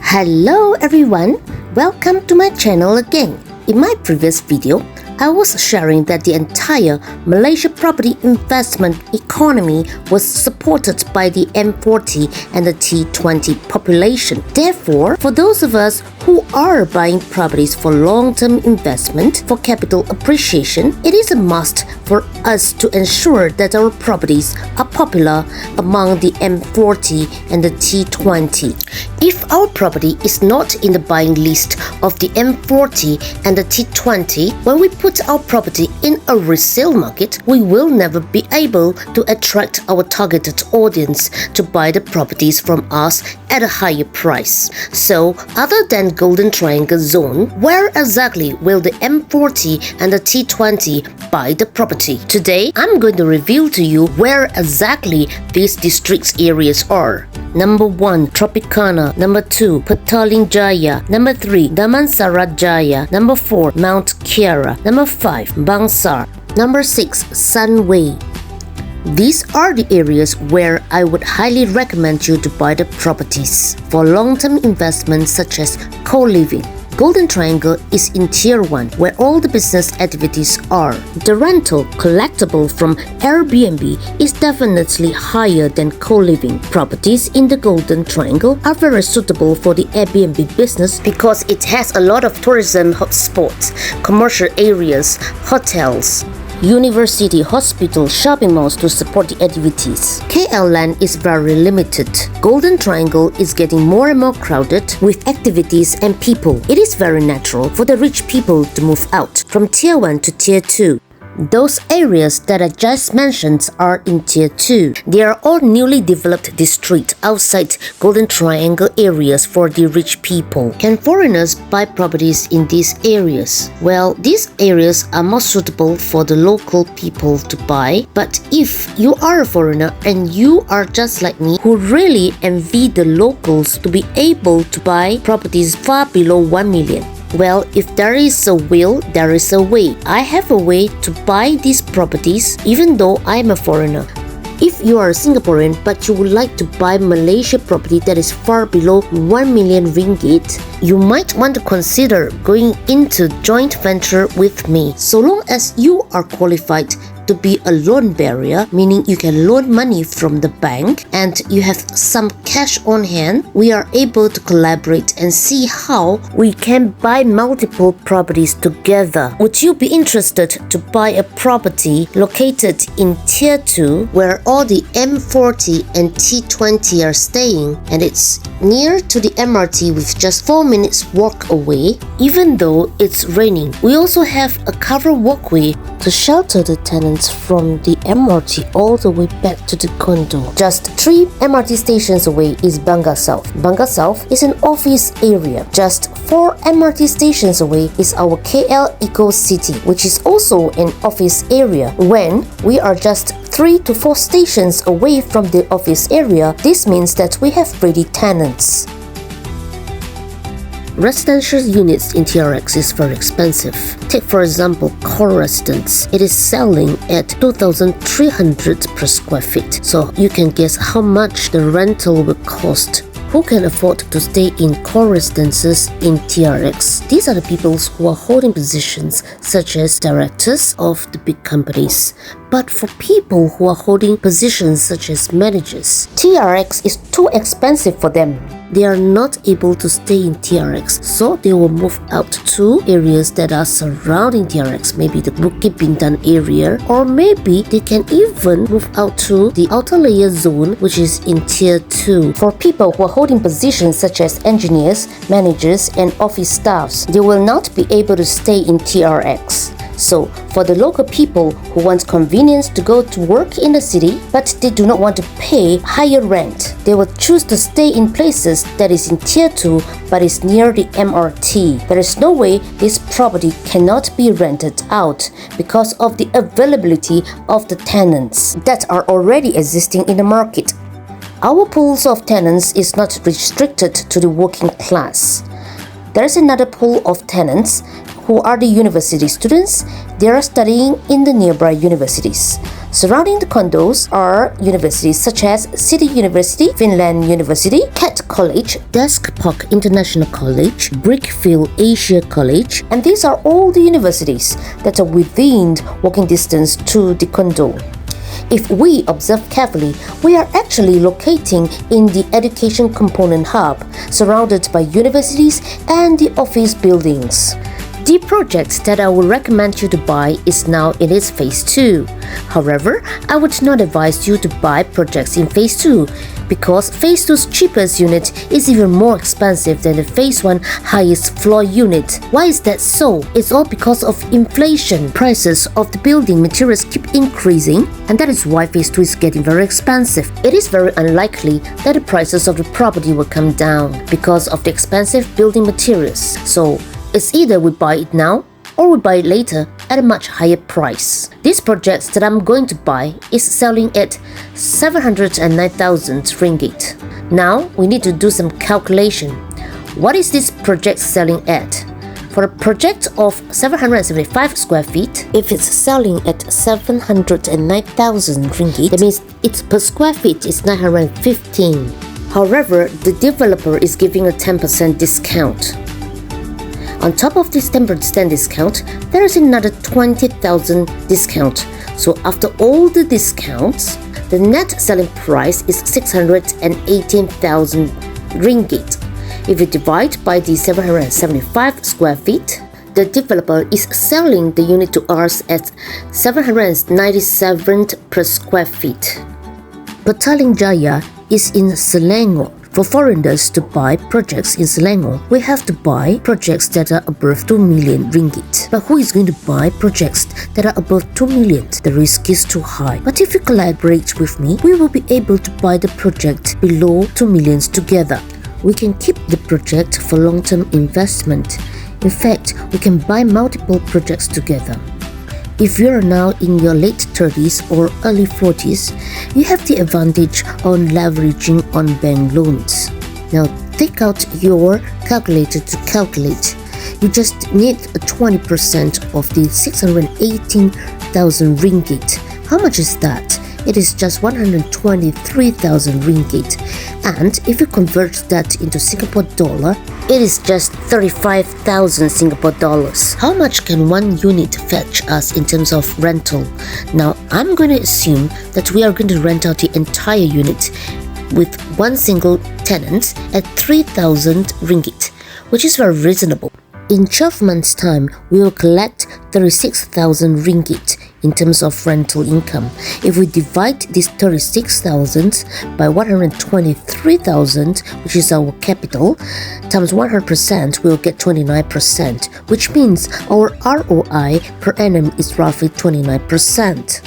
Hello everyone, welcome to my channel again. In my previous video, I was sharing that the entire Malaysia property investment economy was supported by the M40 and the T20 population. Therefore, for those of us who are buying properties for long-term investment for capital appreciation, it is a must for us to ensure that our properties are popular among the M40 and the T20. If our property is not in the buying list of the M40 and the T20, when we put our property in a resale market, we will never be able to attract our targeted audience to buy the properties from us at a higher price. So, other than Golden Triangle Zone, where exactly will the M40 and the T20 buy the property? Today, I'm going to reveal to you where exactly these districts areas are. Number 1, Tropicana. Number 2, Petaling Jaya. Number 3, Damansara Jaya. Number 4, Mount Kiara. Number 5, Bangsar. Number 6, Sunway. These are the areas where I would highly recommend you to buy the properties for long-term investments such as co-living. Golden Triangle is in Tier 1, where all the business activities are. The rental collectible from Airbnb is definitely higher than co-living. Properties in the Golden Triangle are very suitable for the Airbnb business because it has a lot of tourism hotspots, commercial areas, hotels, university, hospital, shopping malls to support the activities. KL land is very limited. Golden Triangle is getting more and more crowded with activities and people. It is very natural for the rich people to move out from Tier 1 to Tier 2. Those areas that I just mentioned are in Tier 2. They are all newly developed districts outside Golden Triangle areas for the rich people. Can foreigners buy properties in these areas? Well, these areas are more suitable for the local people to buy. But if you are a foreigner and you are just like me who really envy the locals to be able to buy properties far below 1 million, well, if there is a will, there is a way. I have a way to buy these properties even though I am a foreigner. If you are a Singaporean but you would like to buy Malaysia property that is far below 1 million ringgit, you might want to consider going into joint venture with me. So long as you are qualified to be a loan bearer, meaning you can loan money from the bank and you have some cash on hand, we are able to collaborate and see how we can buy multiple properties together. Would you be interested to buy a property located in Tier 2 where all the M40 and T20 are staying and it's near to the MRT with just 4 minutes walk away? Even though it's raining, we also have a covered walkway to shelter the tenants from the MRT all the way back to the condo. Just 3 MRT stations away is Bangka South. Bangka South is an office area. Just 4 MRT stations away is our KL Eco City, which is also an office area. When we are just 3 to 4 stations away from the office area, this means that we have ready tenants. Residential units in TRX is very expensive. Take for example Core Residence. It is selling at 2,300 per square feet. So you can guess how much the rental will cost. Who can afford to stay in core residences in TRX? These are the people who are holding positions such as directors of the big companies. But for people who are holding positions such as managers, TRX is too expensive for them. They are not able to stay in TRX, so they will move out to areas that are surrounding TRX, maybe the Bukit Bintang area, or maybe they can even move out to the outer layer zone, which is in Tier 2. For people who are holding positions such as engineers, managers, and office staffs, they will not be able to stay in TRX. So, for the local people who want convenience to go to work in the city, but they do not want to pay higher rent, they will choose to stay in places that is in Tier 2 but is near the MRT. There is no way this property cannot be rented out because of the availability of the tenants that are already existing in the market. Our pools of tenants is not restricted to the working class. There is another pool of tenants who are the university students. They are studying in the nearby universities. Surrounding the condos are universities such as City University, Finland University, Cat College, Desk Park International College, Brickfield Asia College, and these are all the universities that are within walking distance to the condo. If we observe carefully, we are actually locating in the education component hub, surrounded by universities and the office buildings. The project that I would recommend you to buy is now in its phase 2. However, I would not advise you to buy projects in phase 2 because phase 2's cheapest unit is even more expensive than the phase 1 highest floor unit. Why is that so? It's all because of inflation. Prices of the building materials keep increasing, and that is why phase 2 is getting very expensive. It is very unlikely that the prices of the property will come down because of the expensive building materials. So it's either we buy it now or we buy it later at a much higher price. This project that I'm going to buy is selling at 709,000 ringgit. Now we need to do some calculation. What is this project selling at? For a project of 775 square feet, if it's selling at 709,000 ringgit, that means its per square feet is 915. However, the developer is giving a 10% discount. On top of this 10% discount, there is another 20,000 discount. So after all the discounts, the net selling price is 618,000 ringgit. If you divide by the 775 square feet, the developer is selling the unit to us at 797 per square feet. Petaling Jaya is in Selangor. For foreigners to buy projects in Selangor, we have to buy projects that are above 2 million ringgit. But who is going to buy projects that are above 2 million? The risk is too high. But if you collaborate with me, we will be able to buy the project below 2 million together. We can keep the project for long-term investment. In fact, we can buy multiple projects together. If you are now in your late 30s or early 40s, you have the advantage on leveraging on bank loans. Now take out your calculator to calculate. You just need 20% of the 618,000 ringgit. How much is that? It is just 123,000 ringgit. And if you convert that into Singapore dollar, it is just 35,000 Singapore dollars. How much can one unit fetch us in terms of rental? Now, I'm going to assume that we are going to rent out the entire unit with one single tenant at 3,000 ringgit, which is very reasonable. In 12 months' time, we will collect 36,000 ringgit in terms of rental income. If we divide this 36,000 by 123,000, which is our capital, times 100%, we'll get 29%, which means our ROI per annum is roughly 29%.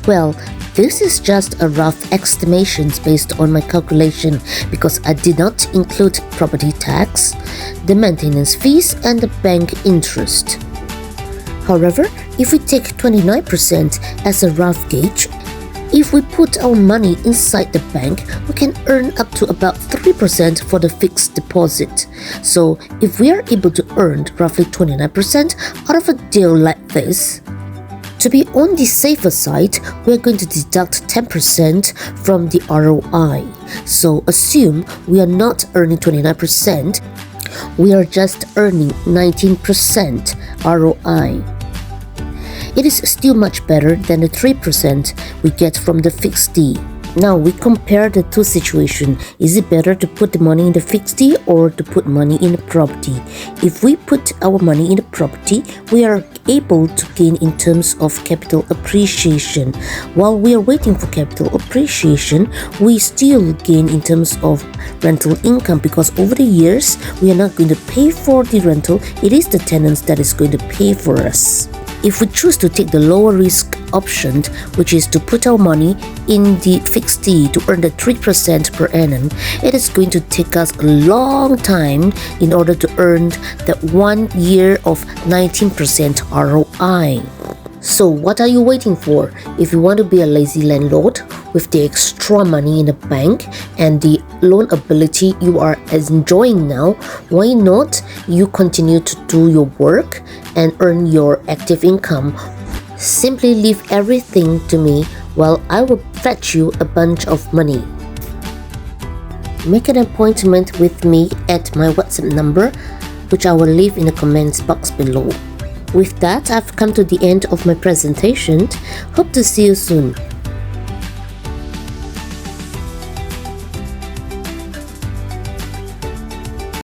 Well, this is just a rough estimation based on my calculation because I did not include property tax, the maintenance fees, and the bank interest. However, if we take 29% as a rough gauge, if we put our money inside the bank, we can earn up to about 3% for the fixed deposit. So if we are able to earn roughly 29% out of a deal like this, to be on the safer side, we are going to deduct 10% from the ROI. So assume we are not earning 29%, we are just earning 19% ROI. It is still much better than the 3% we get from the fixed D. Now we compare the two situations. Is it better to put the money in the fixed D or to put money in the property? If we put our money in the property, we are able to gain in terms of capital appreciation. While we are waiting for capital appreciation, we still gain in terms of rental income because over the years, we are not going to pay for the rental. It is the tenants that is going to pay for us. If we choose to take the lower risk option, which is to put our money in the fixed D to earn the 3% per annum, it is going to take us a long time in order to earn that 1 year of 19% ROI. So what are you waiting for? If you want to be a lazy landlord with the extra money in the bank and the loan ability you are enjoying now, why not you continue to do your work and earn your active income Simply leave everything to me while I will fetch you a bunch of money. Make an appointment with me at my WhatsApp number, which I will leave in the comments box below. With that, I've come to the end of my presentation. Hope to see you soon.